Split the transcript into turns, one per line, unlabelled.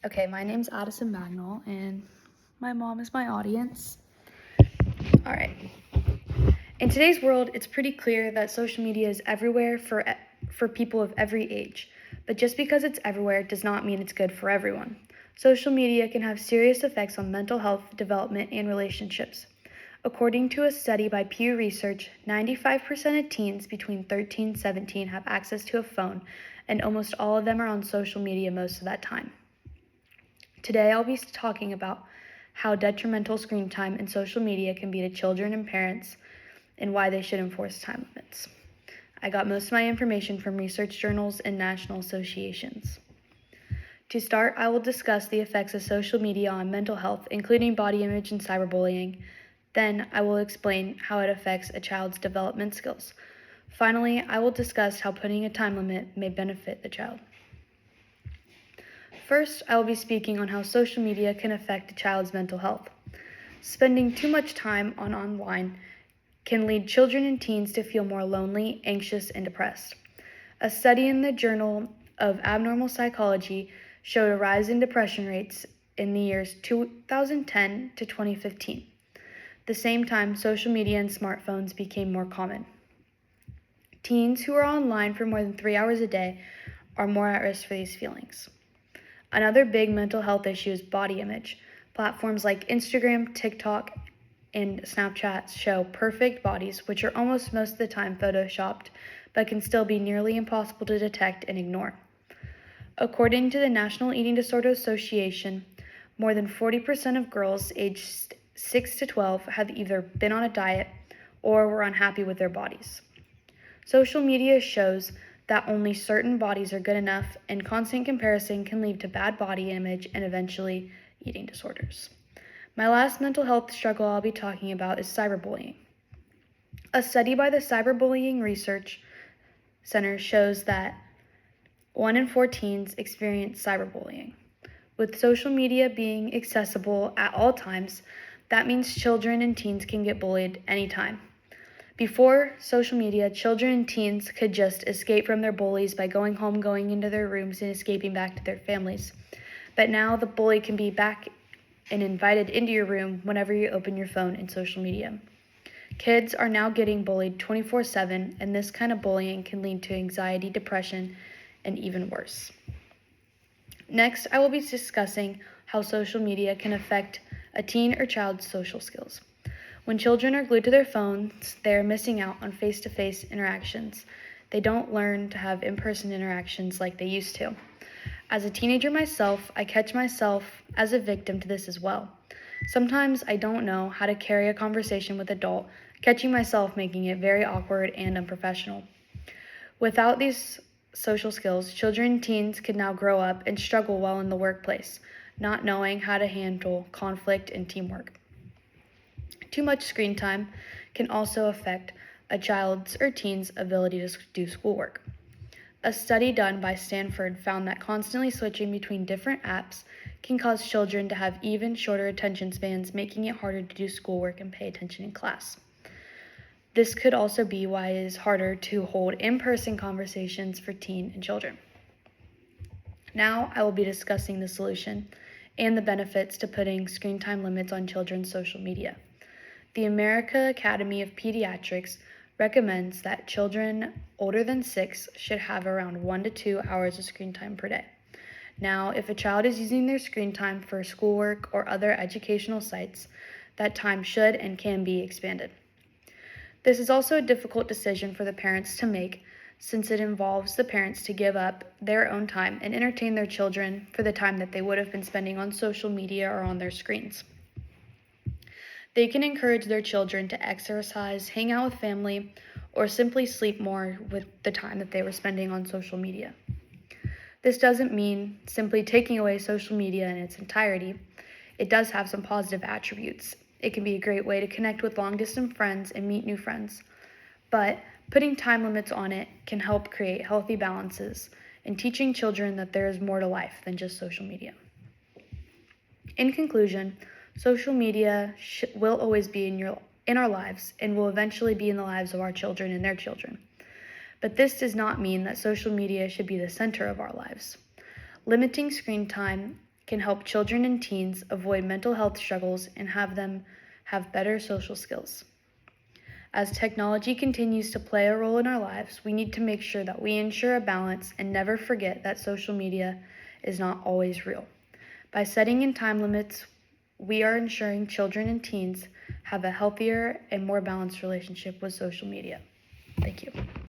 Okay, my name's Addison Bagnall, and my mom is my audience. All right. In today's world, it's pretty clear that social media is everywhere for people of every age. But just because it's everywhere does not mean it's good for everyone. Social media can have serious effects on mental health, development, and relationships. According to a study by Pew Research, 95% of teens between 13 and 17 have access to a phone, and almost all of them are on social media most of that time. Today, I'll be talking about how detrimental screen time and social media can be to children and parents, and why they should enforce time limits. I got most of my information from research journals and national associations. To start, I will discuss the effects of social media on mental health, including body image and cyberbullying. Then, I will explain how it affects a child's development skills. Finally, I will discuss how putting a time limit may benefit the child. First, I will be speaking on how social media can affect a child's mental health. Spending too much time online can lead children and teens to feel more lonely, anxious, and depressed. A study in the Journal of Abnormal Psychology showed a rise in depression rates in the years 2010 to 2015. At the same time, social media and smartphones became more common. Teens who are online for more than 3 hours a day are more at risk for these feelings. Another big mental health issue is body image. Platforms like Instagram, TikTok, and Snapchat show perfect bodies, which are almost most of the time photoshopped, but can still be nearly impossible to detect and ignore. According to the National Eating Disorder Association, more than 40% of girls aged 6 to 12 have either been on a diet or were unhappy with their bodies. Social media shows that only certain bodies are good enough, and constant comparison can lead to bad body image and eventually eating disorders. My last mental health struggle I'll be talking about is cyberbullying. A study by the Cyberbullying Research Center shows that 1 in 4 teens experience cyberbullying. With social media being accessible at all times, that means children and teens can get bullied anytime. Before social media, children and teens could just escape from their bullies by going home, going into their rooms, and escaping back to their families. But now the bully can be back and invited into your room whenever you open your phone and social media. Kids are now getting bullied 24/7, and this kind of bullying can lead to anxiety, depression, and even worse. Next, I will be discussing how social media can affect a teen or child's social skills. When children are glued to their phones, they are missing out on face-to-face interactions. They don't learn to have in-person interactions like they used to. As a teenager myself, I catch myself as a victim to this as well. Sometimes I don't know how to carry a conversation with an adult, catching myself making it very awkward and unprofessional. Without these social skills, children and teens could now grow up and struggle while in the workplace, not knowing how to handle conflict and teamwork. Too much screen time can also affect a child's or teen's ability to do schoolwork. A study done by Stanford found that constantly switching between different apps can cause children to have even shorter attention spans, making it harder to do schoolwork and pay attention in class. This could also be why it is harder to hold in-person conversations for teen and children. Now I will be discussing the solution and the benefits to putting screen time limits on children's social media. The American Academy of Pediatrics recommends that children older than 6 should have around 1 to 2 hours of screen time per day. Now, if a child is using their screen time for schoolwork or other educational sites, that time should and can be expanded. This is also a difficult decision for the parents to make, since it involves the parents to give up their own time and entertain their children for the time that they would have been spending on social media or on their screens. They can encourage their children to exercise, hang out with family, or simply sleep more with the time that they were spending on social media. This doesn't mean simply taking away social media in its entirety. It does have some positive attributes. It can be a great way to connect with long-distance friends and meet new friends. But putting time limits on it can help create healthy balances and teaching children that there is more to life than just social media. In conclusion, social media will always be in our lives and will eventually be in the lives of our children and their children. But this does not mean that social media should be the center of our lives. Limiting screen time can help children and teens avoid mental health struggles and have them have better social skills. As technology continues to play a role in our lives, we need to make sure that we ensure a balance and never forget that social media is not always real. By setting in time limits, we are ensuring children and teens have a healthier and more balanced relationship with social media. Thank you.